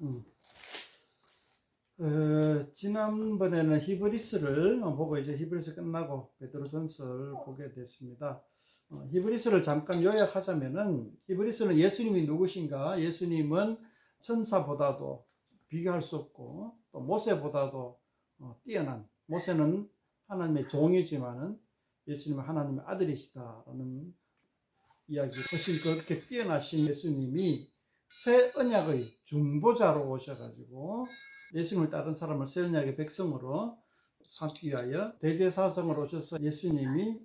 음. 지난번에는 히브리스를 보고 이제 히브리스 끝나고 베드로전서를 보게 됐습니다. 히브리스를 잠깐 요약하자면은 히브리스는 예수님이 누구신가? 예수님은 천사보다도 비교할 수 없고 또 모세보다도 뛰어난, 모세는 하나님의 종이지만은 예수님은 하나님의 아들이시다라는 이야기. 훨씬 그렇게 뛰어나신 예수님이 새 언약의 중보자로 오셔가지고 예수님을 따른 사람을 새 언약의 백성으로 삼기 위하여 대제사장으로 오셔서 예수님이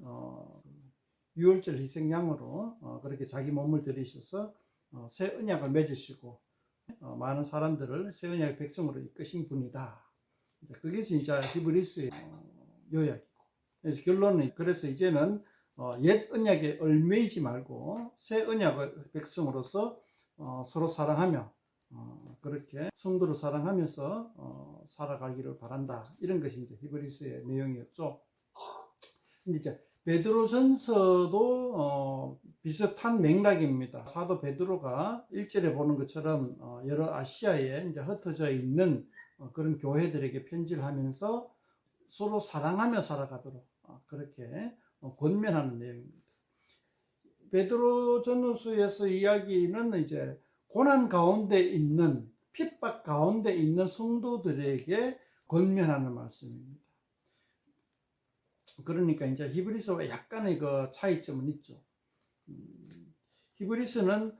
유월절 희생양으로 그렇게 자기 몸을 들이셔서 새 언약을 맺으시고 많은 사람들을 새 언약의 백성으로 이끄신 분이다. 그게 진짜 히브리스의 요약이고, 결론은 그래서 이제는 옛 언약에 얽매이지 말고 새 언약의 백성으로서 서로 사랑하며 그렇게 성도를 사랑하면서 살아가기를 바란다. 이런 것이 이제 히브리스의 내용이었죠. 근데 이제 베드로전서도 비슷한 맥락입니다. 사도 베드로가 1절에 보는 것처럼 여러 아시아에 이제 흩어져 있는 그런 교회들에게 편지를 하면서 서로 사랑하며 살아가도록 그렇게 권면하는 내용입니다. 베드로전서에서 이야기는 이제 고난 가운데 있는, 핍박 가운데 있는 성도들에게 권면하는 말씀입니다. 그러니까 이제 히브리서와 약간의 그 차이점은 있죠. 히브리서는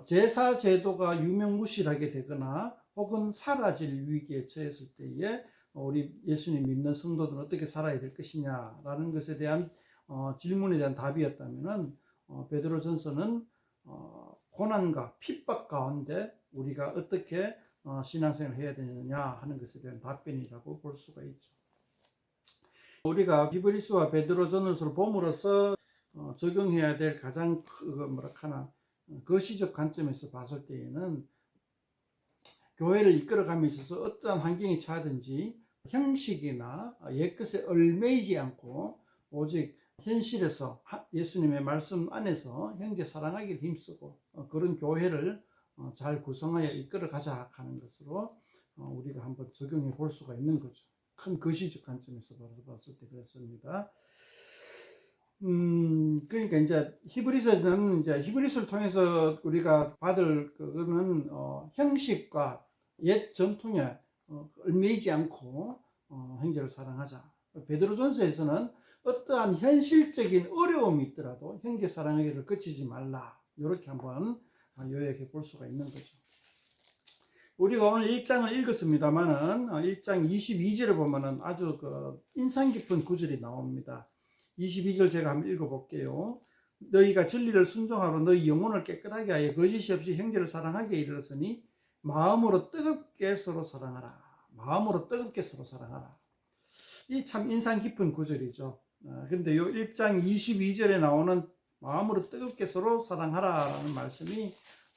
제사 제도가 유명무실하게 되거나 혹은 사라질 위기에 처했을 때에 우리 예수님 믿는 성도들은 어떻게 살아야 될 것이냐라는 것에 대한 질문에 대한 답이었다면은 베드로전서는 고난과 핍박 가운데 우리가 어떻게 신앙생활을 해야 되느냐 하는 것에 대한 답변이라고 볼 수가 있죠. 우리가 히브리서와 베드로전서를 봄으로써 적용해야 될 가장 거시적 관점에서 봤을 때에는 교회를 이끌어감에 있어서 어떠한 환경에 처하든지 형식이나 옛것에 얽매이지 않고 오직 현실에서 예수님의 말씀 안에서 형제 사랑하기를 힘쓰고 그런 교회를 잘 구성하여 이끌어가자 하는 것으로 우리가 한번 적용해 볼 수가 있는 거죠. 큰 거시적 관점에서 봤을 때 그렇습니다. 그러니까 이제 히브리서는 이제 히브리서를 통해서 우리가 받을 그거는 형식과 옛 전통에 얽매이지 않고 형제를 사랑하자. 베드로전서에서는 어떠한 현실적인 어려움이 있더라도 형제 사랑하기를 그치지 말라. 이렇게 한번 요약해 볼 수가 있는 거죠. 우리가 오늘 1장을 읽었습니다만은 1장 22절에 보면은 아주 인상 깊은 구절이 나옵니다. 22절 제가 한번 읽어볼게요. 너희가 진리를 순종하러 너희 영혼을 깨끗하게 하여 거짓이 없이 형제를 사랑하게 이르렀으니 마음으로 뜨겁게 서로 사랑하라. 마음으로 뜨겁게 서로 사랑하라. 이 참 인상 깊은 구절이죠. 근데 요 1장 22절에 나오는 마음으로 뜨겁게 서로 사랑하라 라는 말씀이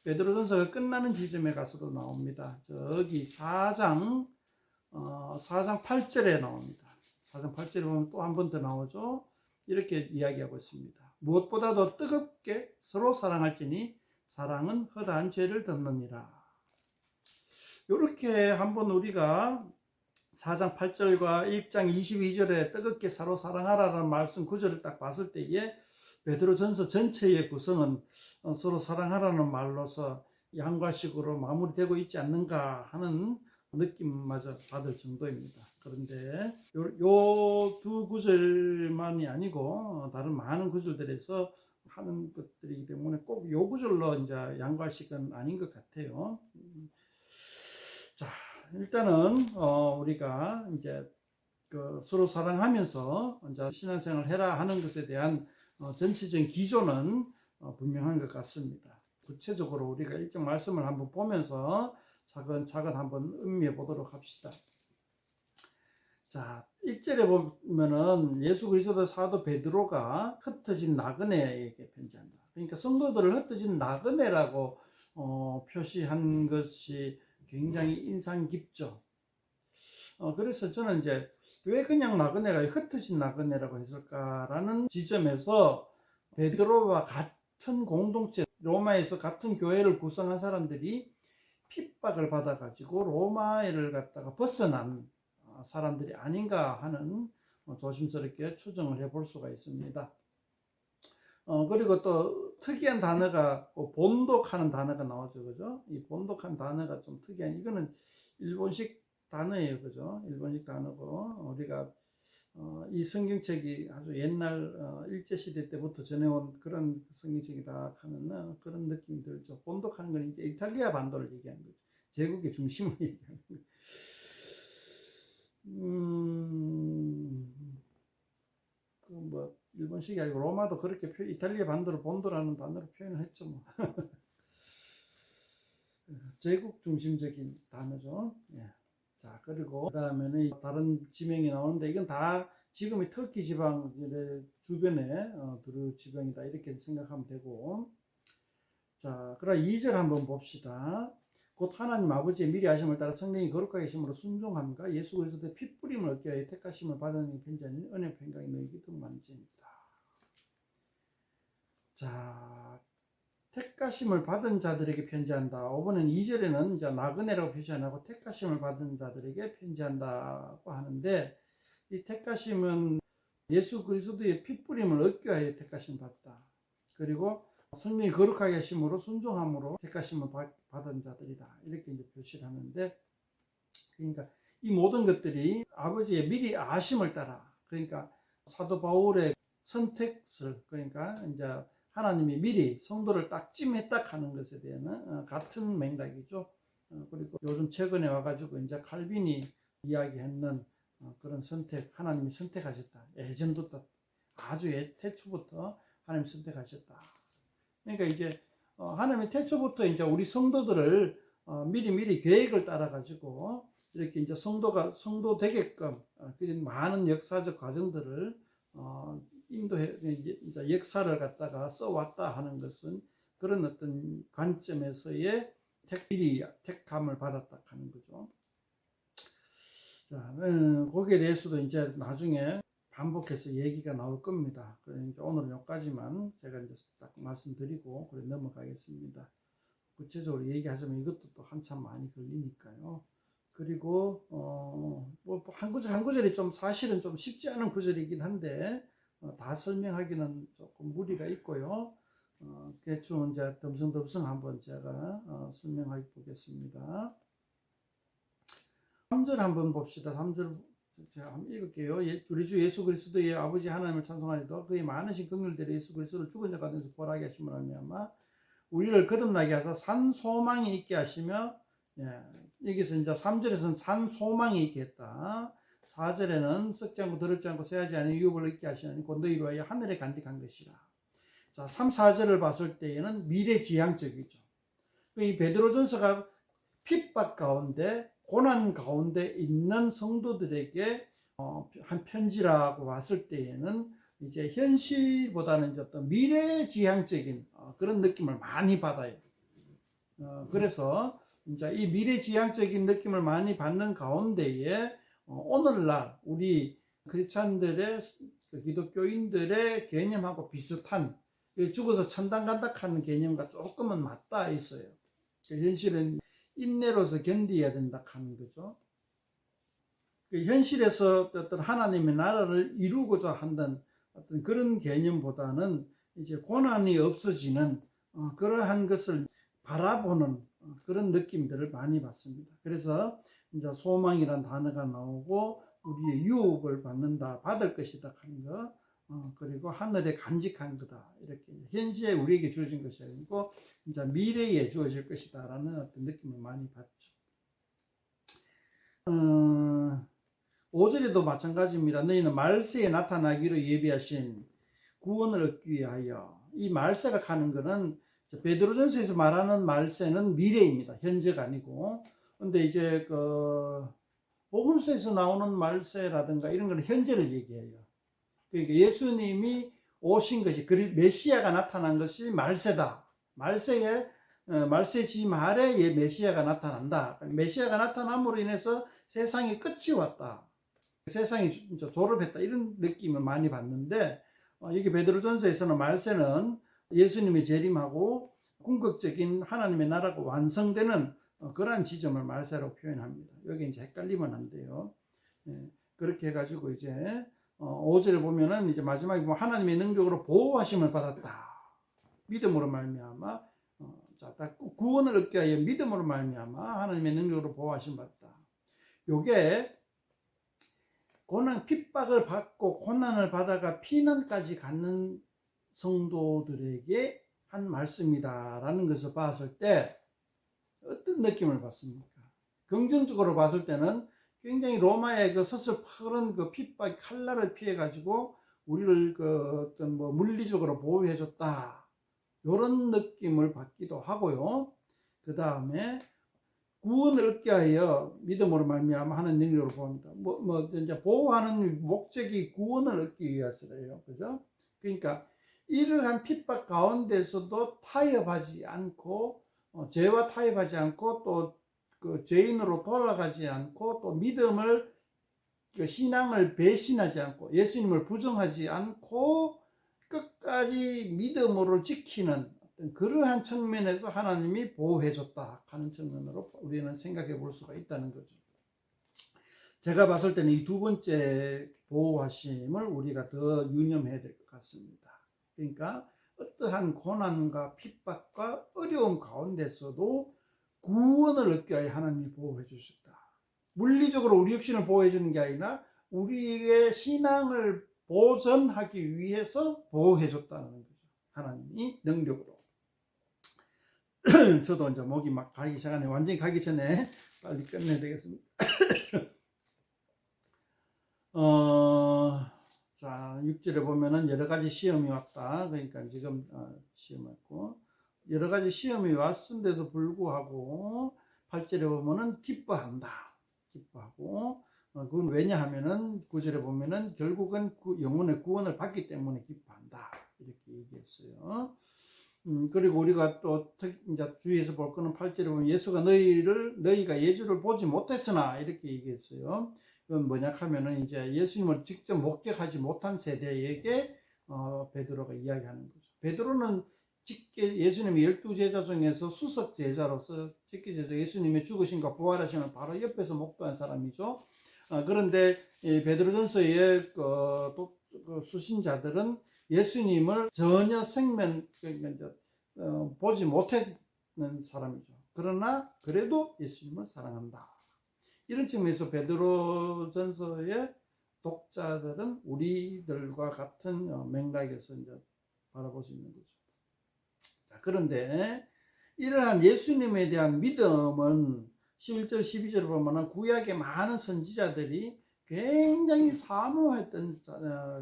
베드로전서가 끝나는 지점에 가서도 나옵니다. 저기 4장 8절에 나옵니다. 4장 8절에 보면 또 한 번 더 나오죠. 이렇게 이야기하고 있습니다. 무엇보다도 뜨겁게 서로 사랑할지니 사랑은 허다한 죄를 덮느니라. 이렇게 한번 우리가 4장 8절과 1장 22절에 뜨겁게 서로 사랑하라는 말씀 구절을 딱 봤을 때에 베드로전서 전체의 구성은 서로 사랑하라는 말로서 양과식으로 마무리되고 있지 않는가 하는 느낌마저 받을 정도입니다. 그런데 요 두 구절만이 아니고 다른 많은 구절들에서 하는 것들이기 때문에 꼭 요 구절로 이제 양과식은 아닌 것 같아요. 자, 일단은 우리가 이제 서로 사랑하면서 이제 신앙생활을 해라 하는 것에 대한 전체적인 기조는 분명한 것 같습니다. 구체적으로 우리가 일정 말씀을 한번 보면서 차근차근 한번 음미해 보도록 합시다. 자, 1절에 보면은 예수 그리스도 사도 베드로가 흩어진 나그네에게 편지한다. 그러니까 성도들을 흩어진 나그네라고 표시한 것이 굉장히 인상 깊죠. 그래서 저는 이제 왜 그냥 나그네가 흩어진 나그네라고 했을까라는 지점에서 베드로와 같은 공동체, 로마에서 같은 교회를 구성한 사람들이 핍박을 받아가지고 로마를 갖다가 벗어난 사람들이 아닌가 하는 조심스럽게 추정을 해볼 수가 있습니다. 그리고 또 특이한 단어가 본독하는 단어가 나오죠, 그죠? 이 본독한 단어가 좀 특이한, 이거는 일본식 단어예요, 그죠? 일본식 단어고, 우리가 이 성경책이 아주 옛날 일제시대 때부터 전해온 그런 성경책이다 하는 그런 느낌이 들죠. 본독하는 건 이제 이탈리아 반도를 얘기하는 거죠. 제국의 중심을 얘기하는 거죠. 일본식이 아니고 로마도 그렇게 이탈리아 반도를 본도라는 단어로 표현을 했죠, 뭐. 제국 중심적인 단어죠. 예. 자, 그리고 그 다음에는 다른 지명이 나오는데, 이건 다 지금의 터키 지방 주변에 두루 지방이다 이렇게 생각하면 되고, 자, 그럼 2절 한번 봅시다. 곧 하나님 아버지의 미리 하심을 따라 성령이 거룩하게 하심으로 순종함과 예수 그리스도의 핏부림을 얻게 하여 택하심을 받은 편지하니 은혜 평강이 너희에게 충만하니이다. 자, 택하심을 받은 자들에게 편지한다. 5번은 2절에는 이제 나그네라고 표시 안 하고 택하심을 받은 자들에게 편지한다고 하는데, 이 택하심은 예수 그리스도의 핏부림을 얻게 하여 택하심 받다. 그리고 성령이 거룩하게 하심으로 순종함으로 택하심을 받은 자들이다. 이렇게 이제 표시를 하는데, 그러니까 이 모든 것들이 아버지의 미리 아심을 따라, 그러니까 사도 바울의 선택을, 그러니까 이제 하나님이 미리 성도를 딱 찜했다 하는 것에 대한 같은 맥락이죠. 그리고 요즘 최근에 와가지고 이제 칼빈이 이야기했는 그런 선택, 하나님이 선택하셨다. 예전부터 아주 태초부터 하나님이 선택하셨다. 그러니까 이제 하나님이 태초부터 이제 우리 성도들을 미리 계획을 따라 가지고 이렇게 이제 성도 되게끔 많은 역사적 과정들을 인도해 이제 역사를 갖다가 써왔다 하는 것은 그런 어떤 관점에서의 미리 택함을 받았다 하는 거죠. 자, 거기에 대해서도 이제 나중에 반복해서 얘기가 나올 겁니다. 그러니까 오늘은 여기까지만 제가 이제 딱 말씀드리고 그래 넘어가겠습니다. 구체적으로 얘기하자면 이것도 또 한참 많이 걸리니까요. 그리고 뭐 한 구절 한 구절이 좀 사실은 좀 쉽지 않은 구절이긴 한데 다 설명하기는 조금 무리가 있고요. 대충 이제 덤성덤성 한번 제가 설명해 보겠습니다. 3절 한번 봅시다. 3절 제가 한번 읽을게요. 우리 주 예수 그리스도의 아버지 하나님을 찬송하리도 그의 많으신 긍휼대로 예수 그리스도를 죽은 자 가운데서 부활하게 하심을 하며 우리를 거듭나게 하사 산 소망이 있게 하시며, 여기서 이제 3절에서는 산 소망이 있게 했다. 4절에는 썩지 않고 더럽지 않고 쇠하지 않은 유업을 있게 하시나니 곧 너희로 하여 하늘에 간직한 것이라. 자, 3, 4절을 봤을 때에는 미래지향적이죠. 이 베드로전서가 핍박 가운데 고난 가운데 있는 성도들에게 한 편지라고 봤을 때에는 이제 현실보다는 이제 어떤 미래지향적인 그런 느낌을 많이 받아요. 그래서 이제 이 미래지향적인 느낌을 많이 받는 가운데에 오늘날 우리 크리스찬들의 기독교인들의 개념하고 비슷한 죽어서 천당 간다 하는 개념과 조금은 맞닿아 있어요. 현실은 인내로서 견디어야 된다 하는 거죠. 현실에서 어떤 하나님의 나라를 이루고자 한다는 어떤 그런 개념보다는 이제 고난이 없어지는 그러한 것을 바라보는 그런 느낌들을 많이 받습니다. 그래서 이제 소망이란 단어가 나오고 우리의 유업을 받는다, 받을 것이다 하는 거, 그리고 하늘에 간직한 거다 이렇게 현시에 우리에게 주어진 것이 아니고 이제 미래에 주어질 것이다라는 어떤 느낌을 많이 받죠. 5절에도 마찬가지입니다. 너희는 말세에 나타나기로 예비하신 구원을 얻기 위하여. 이 말세가 가는 것은 베드로전서에서 말하는 말세는 미래입니다. 현재가 아니고. 근데 이제 복음서에서 나오는 말세라든가 이런 건 현재를 얘기해요. 그러니까 예수님이 오신 것이, 메시아가 나타난 것이 말세다. 말세 말에 메시아가 나타난다. 메시아가 나타남으로 인해서 세상의 끝이 왔다. 세상이 졸업했다. 이런 느낌을 많이 받는데, 여기 베드로전서에서는 말세는 예수님의 재림하고 궁극적인 하나님의 나라가 완성되는 그러한 지점을 말세로 표현합니다. 여기 이제 헷갈리면 안 돼요. 예, 그렇게 해가지고 이제 5절에 보면은 이제 마지막에 뭐 하나님의 능력으로 보호하심을 받았다. 믿음으로 말미암아 구원을 얻게 하여 믿음으로 말미암아 하나님의 능력으로 보호하심 받았다. 요게 고난 핍박을 받고 고난을 받아가 피난까지 갖는 성도들에게 한 말씀이다라는 것을 봤을 때 어떤 느낌을 받습니까? 긍정적으로 봤을 때는 굉장히 로마의 그 서슬퍼런 그 핍박 칼날을 피해 가지고 우리를 그 어떤 뭐 물리적으로 보호해 줬다, 이런 느낌을 받기도 하고요. 그 다음에 구원을 얻게 하여 믿음으로 말미암아 하는 능력으로 보입니다. 이제 보호하는 목적이 구원을 얻기 위해서래요. 그죠? 그러니까 이러한 핍박 가운데서도 타협하지 않고 죄와 타협하지 않고 또 그 죄인으로 돌아가지 않고 또 믿음을 그 신앙을 배신하지 않고 예수님을 부정하지 않고 끝까지 믿음으로 지키는 그러한 측면에서 하나님이 보호해줬다 하는 측면으로 우리는 생각해 볼 수가 있다는 거죠. 제가 봤을 때는 이 두 번째 보호하심을 우리가 더 유념해야 될 것 같습니다. 그러니까 어떠한 고난과 핍박과 어려움 가운데서도 구원을 얻게 하여 하나님이 보호해 주셨다. 물리적으로 우리 육신을 보호해 주는 게 아니라 우리의 신앙을 보전하기 위해서 보호해 줬다는 거죠. 하나님이 능력으로. 저도 이제 목이 막 가기 시작하네. 완전히 가기 전에 빨리 끝내야 되겠습니다. 자, 6절에 보면은 여러 가지 시험이 왔다. 그러니까 지금 시험 왔고, 여러 가지 시험이 왔는데도 불구하고 8절에 보면은 기뻐한다. 기뻐하고, 그건 왜냐하면은 9절에 보면은 결국은 영혼의 구원을 받기 때문에 기뻐한다. 이렇게 얘기했어요. 그리고 우리가 또 이제 주위에서 볼 거는 8절에 보면 예수가 너희가 예수를 보지 못했으나 이렇게 얘기했어요. 그건 뭐냐 하면은 이제 예수님을 직접 목격하지 못한 세대에게 베드로가 이야기하는 거죠. 베드로는 예수님의 12제자 중에서 수석 제자로서 직계제자, 예수님의 죽으심과 부활하심을 바로 옆에서 목도한 사람이죠. 그런데 베드로전서의 그 수신자들은 예수님을 전혀 보지 못했는 사람이죠. 그러나 그래도 예수님을 사랑한다. 이런 측면에서 베드로전서의 독자들은 우리들과 같은 맥락에서 이제 바라볼 수 있는 거죠. 자, 그런데 이러한 예수님에 대한 믿음은 11절, 12절을 보면 구약의 많은 선지자들이 굉장히 사모했던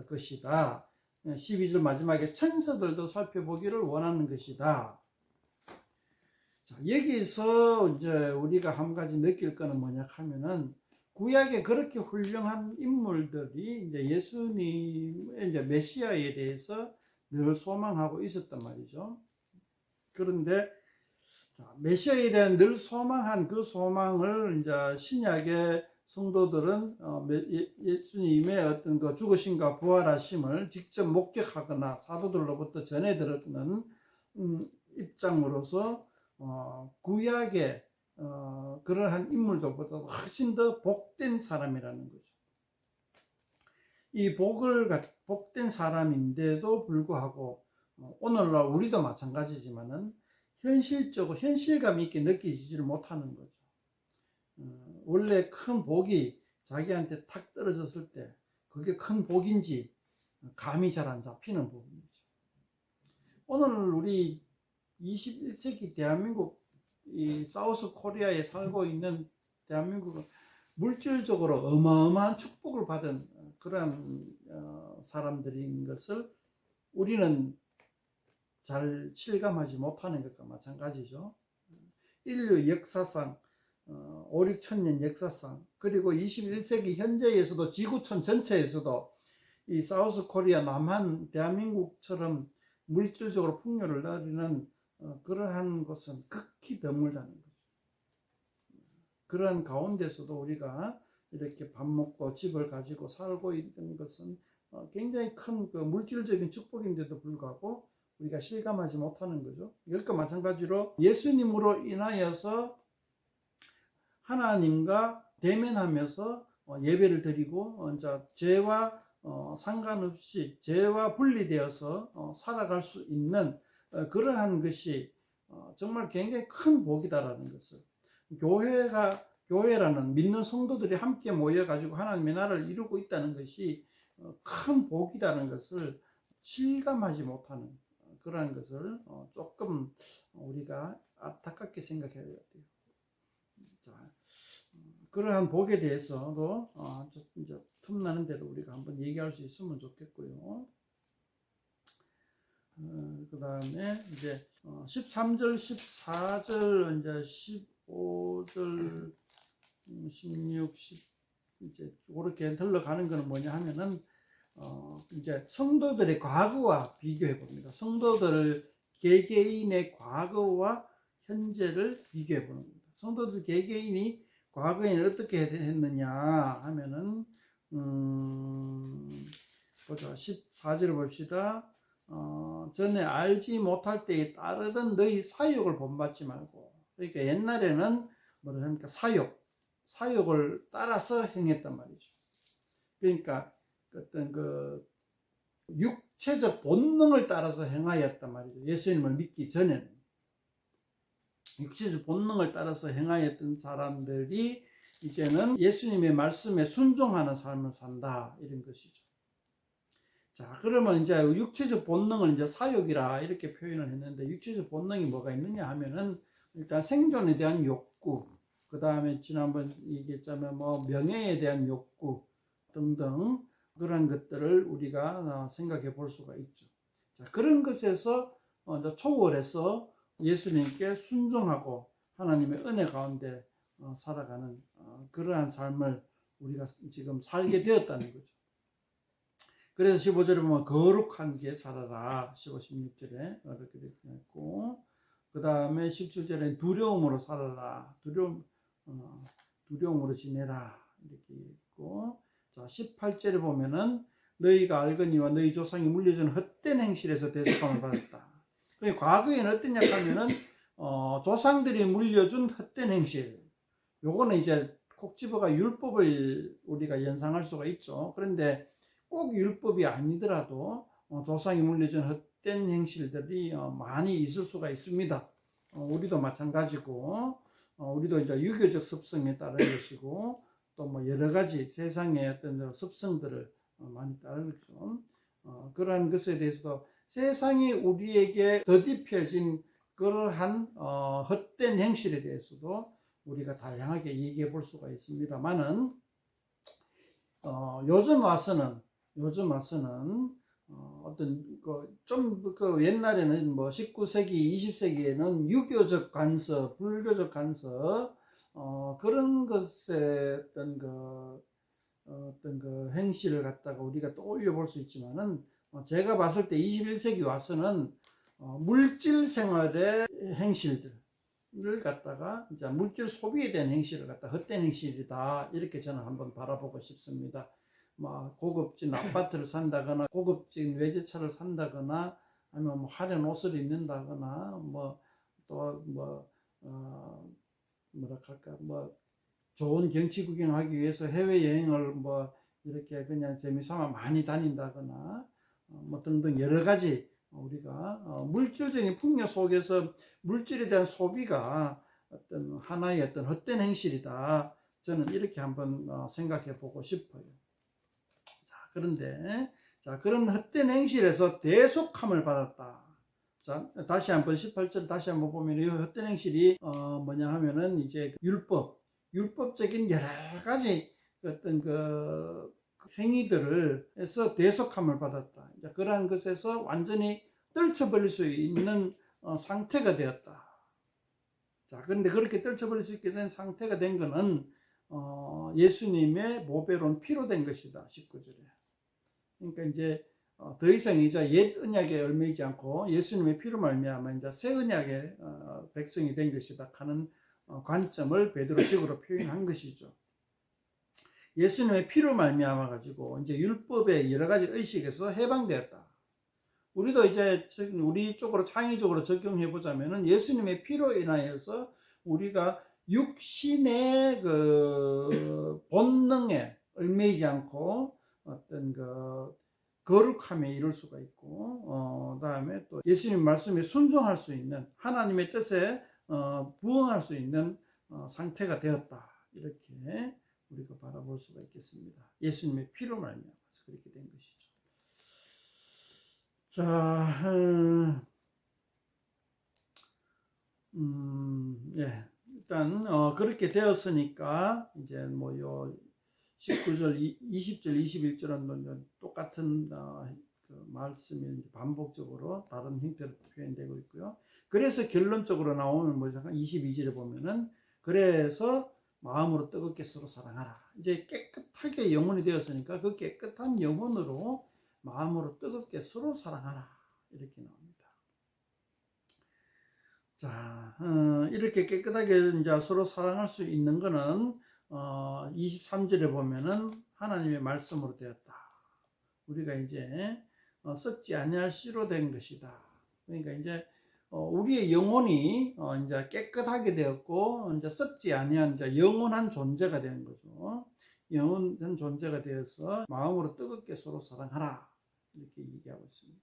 것이다. 12절 마지막에 천사들도 살펴보기를 원하는 것이다. 자, 여기서 이제 우리가 한 가지 느낄 거는 뭐냐 하면은 구약에 그렇게 훌륭한 인물들이 이제 예수님의 이제 메시아에 대해서 늘 소망하고 있었단 말이죠. 그런데 메시아에 대한 늘 소망한 그 소망을 이제 신약의 성도들은 예수님의 어떤 그 죽으심과 부활하심을 직접 목격하거나 사도들로부터 전해 들었는 입장으로서 구약의 그러한 인물들보다 훨씬 더 복된 사람이라는 거죠. 이 복된 사람인데도 불구하고 오늘날 우리도 마찬가지지만은 현실적으로 현실감 있게 느끼지를 못하는 거죠. 원래 큰 복이 자기한테 탁 떨어졌을 때 그게 큰 복인지 감이 잘 안 잡히는 부분이죠. 오늘 우리 21세기 대한민국 이 사우스 코리아에 살고 있는 대한민국은 물질적으로 어마어마한 축복을 받은 그런 사람들인 것을 우리는 잘 실감하지 못하는 것과 마찬가지죠. 인류 역사상 5, 6천년 역사상 그리고 21세기 현재에서도 지구촌 전체에서도 이 사우스 코리아 남한 대한민국처럼 물질적으로 풍요를 누리는 그러한 것은 극히 드물다는 거죠. 그러한 가운데서도 우리가 이렇게 밥 먹고 집을 가지고 살고 있는 것은 굉장히 큰 그 물질적인 축복인데도 불구하고 우리가 실감하지 못하는 거죠. 이것과 마찬가지로 예수님으로 인하여서 하나님과 대면하면서 예배를 드리고 이제 죄와 상관없이 죄와 분리되어서 살아갈 수 있는 그러한 것이 정말 굉장히 큰 복이다라는 것을, 교회라는 믿는 성도들이 함께 모여가지고 하나님의 나라를 이루고 있다는 것이 큰 복이라는 것을 실감하지 못하는 그러한 것을 조금 우리가 안타깝게 생각해야 돼요. 자, 그러한 복에 대해서도 이제 틈나는 대로 우리가 한번 얘기할 수 있으면 좋겠고요. 그 다음에 이제 13절, 14절, 이제 15절, 16, 10 이제 그렇게 흘러가는 것은 뭐냐 하면은 이제 성도들의 과거와 비교해 봅니다. 성도들 개개인의 과거와 현재를 비교해 보는 겁니다. 성도들 개개인이 과거에는 어떻게 했느냐 하면은 보자. 14절을 봅시다. 전에 알지 못할 때에 따르던 너희 사욕을 본받지 말고, 그러니까 옛날에는 뭐라 합니까? 사욕을 따라서 행했단 말이죠. 그러니까 어떤 그 육체적 본능을 따라서 행하였단 말이죠. 예수님을 믿기 전에는 육체적 본능을 따라서 행하였던 사람들이 이제는 예수님의 말씀에 순종하는 삶을 산다, 이런 것이죠. 자, 그러면 이제 육체적 본능을 이제 사욕이라 이렇게 표현을 했는데, 육체적 본능이 뭐가 있느냐 하면은 일단 생존에 대한 욕구, 그 다음에 지난번 얘기했자면 뭐 명예에 대한 욕구 등등 그런 것들을 우리가 생각해 볼 수가 있죠. 자, 그런 것에서 초월해서 예수님께 순종하고 하나님의 은혜 가운데 살아가는 그러한 삶을 우리가 지금 살게 되었다는 거죠. 그래서 15절에 보면 거룩한 게 살아라, 15, 16절에 이렇게 되어 있고, 그 다음에 17절에 두려움으로 살아라, 두려움으로 지내라, 이렇게 있고, 자, 18절에 보면은 너희가 알거니와 너희 조상이 물려준 헛된 행실에서 대속함을 받았다. 과거에는 어떠냐 하면은 조상들이 물려준 헛된 행실, 요거는 이제 콕 집어가 율법을 우리가 연상할 수가 있죠. 그런데 꼭 율법이 아니더라도 조상이 물려준 헛된 행실들이 많이 있을 수가 있습니다. 우리도 마찬가지고, 우리도 이제 유교적 습성에 따른 것이고, 또 뭐 여러 가지 세상의 어떤 습성들을 많이 따르죠. 그러한 것에 대해서도 세상이 우리에게 더딥혀진 그러한 헛된 행실에 대해서도 우리가 다양하게 얘기해 볼 수가 있습니다만은, 요즘 와서는 어떤 좀 옛날에는 뭐 19세기, 20세기에는 유교적 관습, 불교적 관습 그런 것에 어떤 그 행실을 갖다가 우리가 떠올려 볼 수 있지만은, 제가 봤을 때 21세기 와서는 물질 생활의 행실들을 갖다가 이제 물질 소비에 대한 행실을 갖다 헛된 행실이다, 이렇게 저는 한번 바라보고 싶습니다. 뭐 고급진 아파트를 산다거나 고급진 외제차를 산다거나 아니면 뭐 화려한 옷을 입는다거나 뭐 또 뭐랄까 뭐 좋은 경치 구경하기 위해서 해외 여행을 뭐 이렇게 그냥 재미삼아 많이 다닌다거나 뭐 등등 여러 가지 우리가 물질적인 풍요 속에서 물질에 대한 소비가 어떤 하나의 어떤 헛된 행실이다, 저는 이렇게 한번 생각해 보고 싶어요. 그런데 그런 헛된 행실에서 대속함을 받았다. 자, 다시 한번 18절 다시 한번 보면 이 헛된 행실이 뭐냐 하면은 이제 율법적인 여러 가지 어떤 그 행위들을 해서 대속함을 받았다. 이제 그러한 것에서 완전히 떨쳐버릴 수 있는 상태가 되었다. 자, 그런데 그렇게 떨쳐버릴 수 있게 된 상태가 된 것은 예수님의 보배로운 피로 된 것이다. 19절에. 그러니까 이제 더 이상 이제 옛 언약에 얽매이지 않고 예수님의 피로 말미암아 이제 새 언약의 백성이 된 것이다 하는 관점을 베드로식으로 표현한 것이죠. 예수님의 피로 말미암아 가지고 이제 율법의 여러 가지 의식에서 해방되었다. 우리도 이제 우리 쪽으로 창의적으로 적용해 보자면은 예수님의 피로 인하여서 우리가 육신의 그 본능에 얽매이지 않고 어떤 그 거룩함에 이룰 수가 있고, 그다음에 또 예수님 말씀에 순종할 수 있는 하나님의 뜻에 부응할 수 있는 상태가 되었다. 이렇게 우리가 바라볼 수가 있겠습니다. 예수님의 피로 말미암아서 그렇게 된 것이죠. 자, 예. 일단 그렇게 되었으니까 이제 뭐 요 19절, 20절, 21절은 똑같은 그 말씀이 반복적으로 다른 형태로 표현되고 있고요. 그래서 결론적으로 나오는 뭐죠? 22절에 보면은 그래서 마음으로 뜨겁게 서로 사랑하라. 이제 깨끗하게 영혼이 되었으니까 그 깨끗한 영혼으로 마음으로 뜨겁게 서로 사랑하라. 이렇게 나옵니다. 자, 이렇게 깨끗하게 이제 서로 사랑할 수 있는 거는 23절에 보면은 하나님의 말씀으로 되었다. 우리가 이제 썩지 아니할 씨로 된 것이다. 그러니까 이제 우리의 영혼이 이제 깨끗하게 되었고 이제 썩지 아니한 이제 영원한 존재가 된 거죠. 영원한 존재가 되어서 마음으로 뜨겁게 서로 사랑하라 이렇게 얘기하고 있습니다.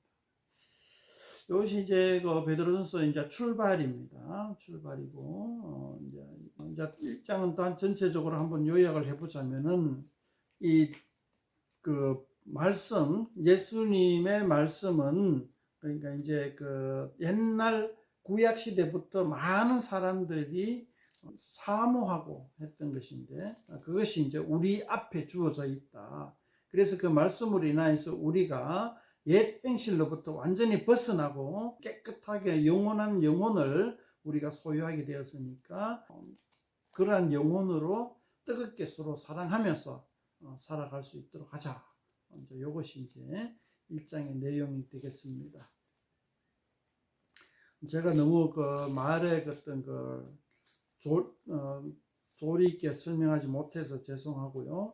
이것이 이제 그 베드로전서 이제 출발입니다. 출발이고 이제 1장은 또 전체적으로 한번 요약을 해보자면은 이 그 말씀 예수님의 말씀은 그러니까 이제 그 옛날 구약 시대부터 많은 사람들이 사모하고 했던 것인데 그것이 이제 우리 앞에 주어져 있다. 그래서 그 말씀으로 인하여서 우리가 옛 행실로부터 완전히 벗어나고 깨끗하게 영원한 영혼을 우리가 소유하게 되었으니까 그러한 영혼으로 뜨겁게 서로 사랑하면서 살아갈 수 있도록 하자. 이것이 이제 1장의 내용이 되겠습니다. 제가 너무 그 말의 어떤 그 조리 있게 설명하지 못해서 죄송하고요.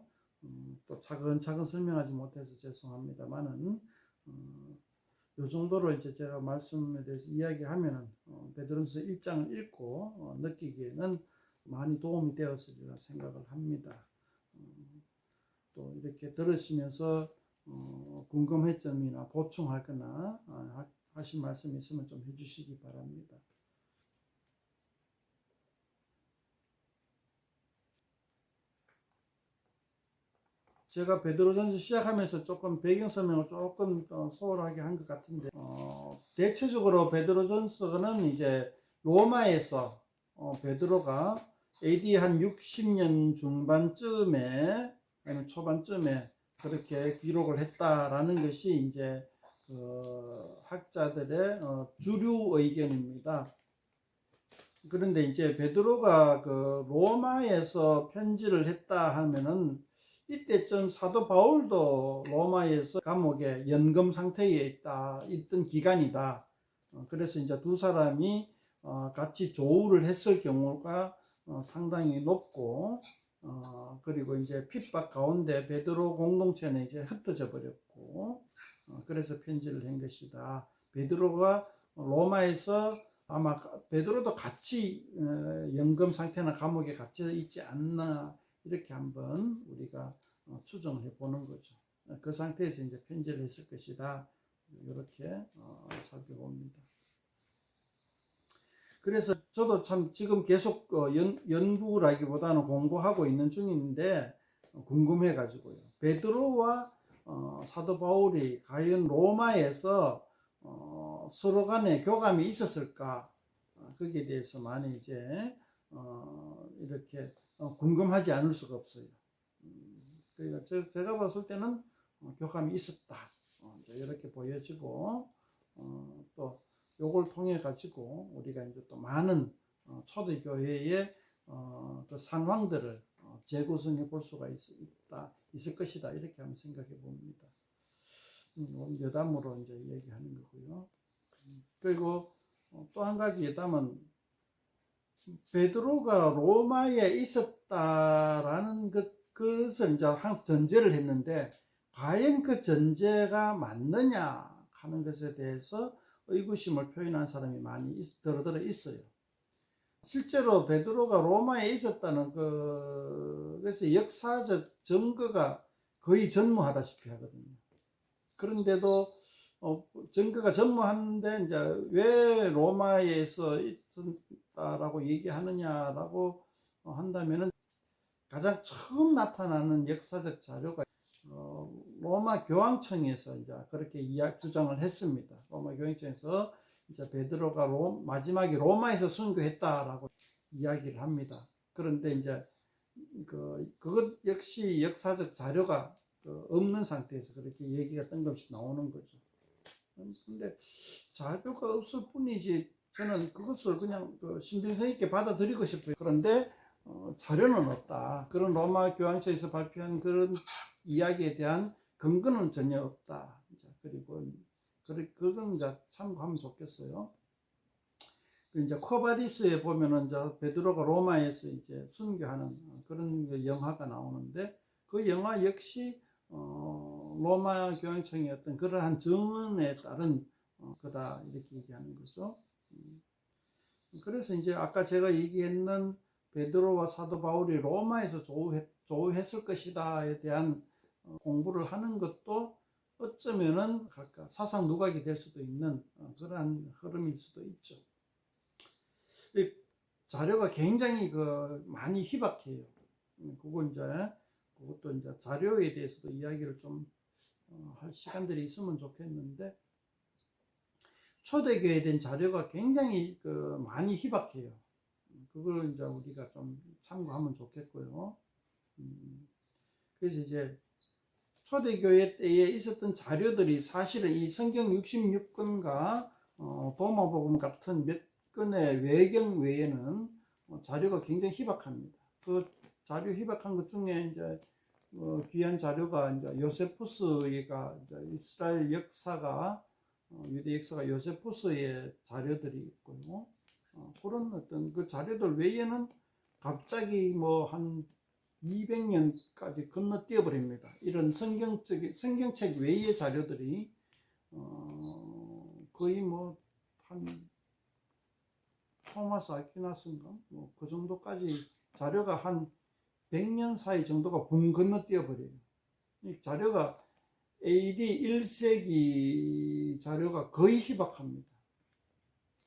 또 차근차근 설명하지 못해서 죄송합니다만은 요 정도로 이제 제가 말씀에 대해서 이야기하면은 베드로전서 1장을 읽고 느끼기에는 많이 도움이 되었으리라 생각을 합니다. 또 이렇게 들으시면서 궁금한 점이나 보충할 거나 하신 말씀이 있으면 좀 해주시기 바랍니다. 제가 베드로전서 시작하면서 조금 배경 설명을 조금 소홀하게 한 것 같은데 대체적으로 베드로전서는 이제 로마에서 베드로가 AD 한 60년 중반쯤에 아니면 초반쯤에 그렇게 기록을 했다라는 것이 이제 학자들의 주류 의견입니다. 그런데 이제 베드로가 그 로마에서 편지를 했다 하면은 이때쯤 사도 바울도 로마에서 감옥에 연금 상태에 있던 기간이다. 그래서 이제 두 사람이 같이 조우를 했을 경우가 상당히 높고 그리고 이제 핍박 가운데 베드로 공동체는 이제 흩어져 버렸고 그래서 편지를 한 것이다. 베드로가 로마에서 아마 베드로도 같이 연금 상태나 감옥에 갇혀 있지 않나 이렇게 한번 우리가 추정을 해보는 거죠. 그 상태에서 이제 편지를 했을 것이다. 이렇게 살펴봅니다. 그래서 저도 참 지금 계속 연구라기보다는 공부하고 있는 중인데 궁금해가지고요. 베드로와 사도 바울이 과연 로마에서 서로 간에 교감이 있었을까? 거기에 대해서 많이 이제 이렇게 궁금하지 않을 수가 없어요. 그러니까 제가 봤을 때는 교감이 있었다. 이렇게 보여지고 또 요걸 통해 가지고 우리가 이제 또 많은 초대교회의 그 상황들을 재구성해 볼 수가 있을 것이다. 이렇게 한번 생각해 봅니다. 여담으로 이제 얘기하는 거고요. 그리고 또 한 가지 여담은 베드로가 로마에 있었다라는 그것을 이제 전제를 했는데 과연 그 전제가 맞느냐 하는 것에 대해서 의구심을 표현한 사람이 많이 들어 있어요. 실제로 베드로가 로마에 있었다는 그래서 역사적 증거가 거의 전무하다시피 하거든요. 그런데도 증거가 전무한데 이제 왜 로마에서 있었다라고 얘기하느냐라고 한다면은 가장 처음 나타나는 역사적 자료가 로마 교황청에서 이제 그렇게 주장을 했습니다. 로마 교황청에서 이제 베드로가 마지막에 로마에서 순교했다라고 이야기를 합니다. 그런데 이제 그것 역시 역사적 자료가 없는 상태에서 그렇게 얘기가 뜬금없이 나오는 거죠. 근데 자료가 없을 뿐이지 저는 그것을 그냥 신빙성 있게 받아들이고 싶어요. 그런데 자료는 없다. 그런 로마 교황청에서 발표한 그런 이야기에 대한 근거는 전혀 없다. 그리고 그건 이제 참고하면 좋겠어요. 이제 코바디스에 보면은 이제 베드로가 로마에서 이제 순교하는 그런 영화가 나오는데 그 영화 역시 로마 교황청의 어떤 그러한 증언에 따른 거다 이렇게 얘기하는 거죠. 그래서 이제 아까 제가 얘기했는 베드로와 사도 바울이 로마에서 조우했을 것이다에 대한 공부를 하는 것도 어쩌면은 사상 누각이 될 수도 있는 그러한 흐름일 수도 있죠. 자료가 굉장히 많이 희박해요. 그것도 이제 자료에 대해서도 이야기를 좀 할 시간들이 있으면 좋겠는데, 초대교회에 대한 자료가 굉장히 많이 희박해요. 그걸 이제 우리가 좀 참고하면 좋겠고요. 그래서 이제 초대교회 때에 있었던 자료들이 사실은 이 성경 66권과 도마복음 같은 몇 권의 외경 외에는 자료가 굉장히 희박합니다. 그 자료 희박한 것 중에 이제 귀한 자료가 이제 요세푸스가 이스라엘 역사가 유대 역사가 요세푸스의 자료들이 있고요. 그런 어떤 그 자료들 외에는 갑자기 뭐 한 200년까지 건너뛰어 버립니다. 이런 성경책 외의 자료들이 거의 뭐 한 토마스 아퀴나스인가 뭐 그 정도까지 자료가 한 100년 사이 정도가 붕 건너뛰어 버려요. 이 자료가 AD 1세기 자료가 거의 희박합니다.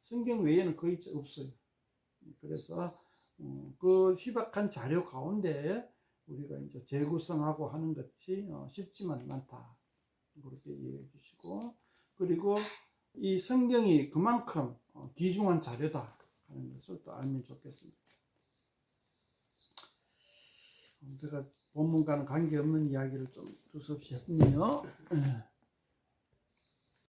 성경 외에는 거의 없어요. 그래서 그 희박한 자료 가운데 우리가 이제 재구성하고 하는 것이 쉽지만 않다. 그렇게 이해해 주시고, 그리고 이 성경이 그만큼 귀중한 자료다 하는 것을 또 알면 좋겠습니다. 제가 본문과는 관계없는 이야기를 좀 두서없이 했네요.